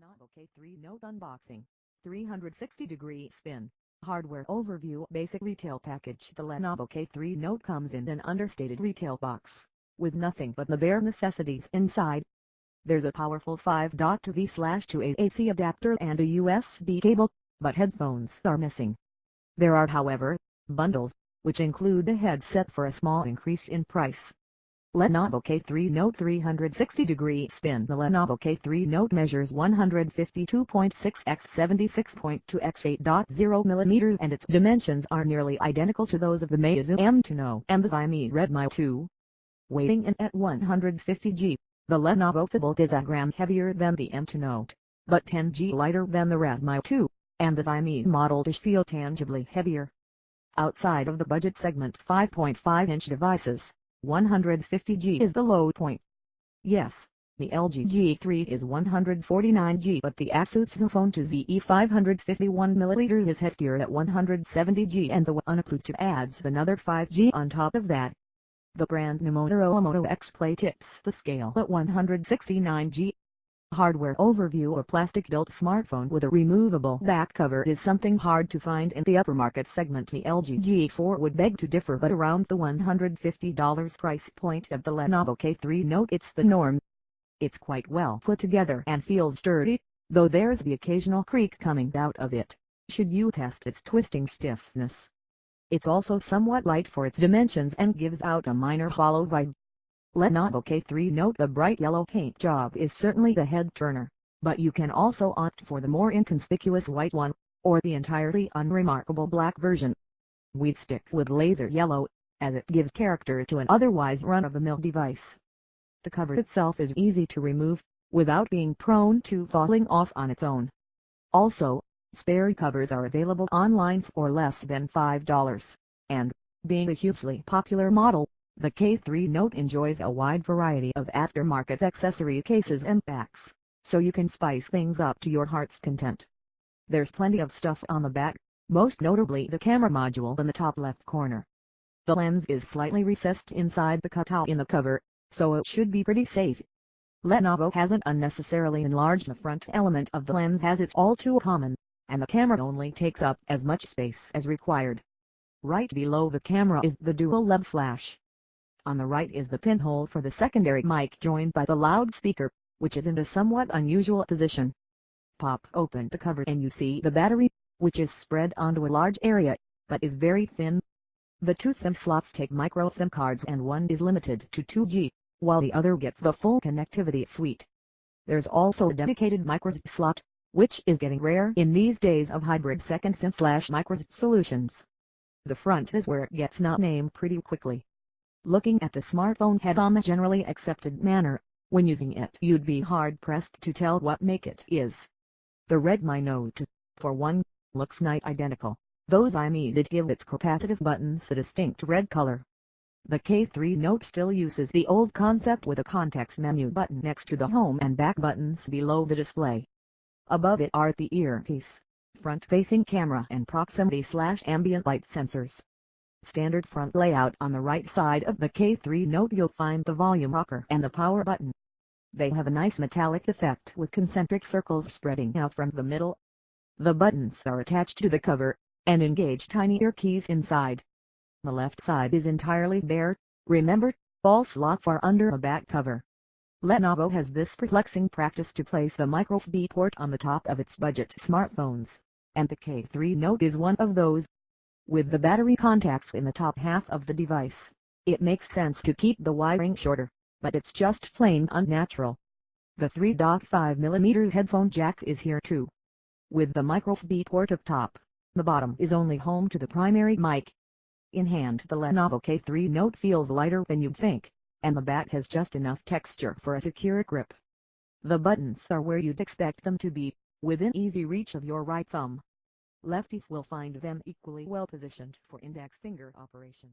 Lenovo K3 Note unboxing, 360-degree spin, hardware overview. Basic retail package. The Lenovo K3 Note comes in an understated retail box, with nothing but the bare necessities inside. There's a powerful 5.2V/2A AC adapter and a USB cable, but headphones are missing. There are, however, bundles, which include a headset for a small increase in price. Lenovo K3 Note 360-degree spin. The Lenovo K3 Note measures 152.6 x 76.2 x 8.0 mm and its dimensions are nearly identical to those of the Meizu M2 Note and the Xiaomi Redmi 2. Weighing in at 150 g, the Lenovo phablet is a gram heavier than the M2 Note, but 10 g lighter than the Redmi 2, and the Xiaomi Model X feel tangibly heavier. Outside of the budget segment 5.5-inch devices, 150 g is the low point. Yes, the LG G3 is 149 g, but the Asus Zenfone 2ZE 551mm is heftier at 170 g, and the OnePlus adds another 5 g on top of that. The brand new Motorola Moto X Play tips the scale at 169 g. Hardware overview. A plastic-built smartphone with a removable back cover is something hard to find in the upper market segment. The LG G4 would beg to differ, but around the $150 price point of the Lenovo K3 Note it's the norm. It's quite well put together and feels sturdy, though there's the occasional creak coming out of it, should you test its twisting stiffness. It's also somewhat light for its dimensions and gives out a minor hollow vibe. Lenovo K3 Note. The bright yellow paint job is certainly the head-turner, but you can also opt for the more inconspicuous white one, or the entirely unremarkable black version. We'd stick with laser yellow, as it gives character to an otherwise run-of-the-mill device. The cover itself is easy to remove, without being prone to falling off on its own. Also, spare covers are available online for less than $5, and, being a hugely popular model, the K3 Note enjoys a wide variety of aftermarket accessory cases and backs, so you can spice things up to your heart's content. There's plenty of stuff on the back, most notably the camera module in the top left corner. The lens is slightly recessed inside the cutout in the cover, so it should be pretty safe. Lenovo hasn't unnecessarily enlarged the front element of the lens, as it's all too common, and the camera only takes up as much space as required. Right below the camera is the dual LED flash. On the right is the pinhole for the secondary mic, joined by the loudspeaker, which is in a somewhat unusual position. Pop open the cover and you see the battery, which is spread onto a large area, but is very thin. The two SIM slots take micro SIM cards and one is limited to 2 g, while the other gets the full connectivity suite. There's also a dedicated micro SD slot, which is getting rare in these days of hybrid second SIM/micro SD solutions. The front is where it gets not named pretty quickly. Looking at the smartphone head on the generally accepted manner, when using it you'd be hard-pressed to tell what make it is. The Redmi Note, for one, looks nigh identical, though Xiaomi did give its capacitive buttons a distinct red color. The K3 Note still uses the old concept with a context menu button next to the home and back buttons below the display. Above it are the earpiece, front-facing camera and proximity/ambient light sensors. Standard front layout. On the right side of the K3 Note you'll find the volume rocker and the power button. They have a nice metallic effect with concentric circles spreading out from the middle. The buttons are attached to the cover, and engage tiny ear keys inside. The left side is entirely bare. Remember, all slots are under a back cover. Lenovo has this perplexing practice to place a microSD port on the top of its budget smartphones, and the K3 Note is one of those. With the battery contacts in the top half of the device, it makes sense to keep the wiring shorter, but it's just plain unnatural. The 3.5mm headphone jack is here too. With the microSD port up top, the bottom is only home to the primary mic. In hand, the Lenovo K3 Note feels lighter than you'd think, and the back has just enough texture for a secure grip. The buttons are where you'd expect them to be, within easy reach of your right thumb. Lefties will find them equally well positioned for index finger operation.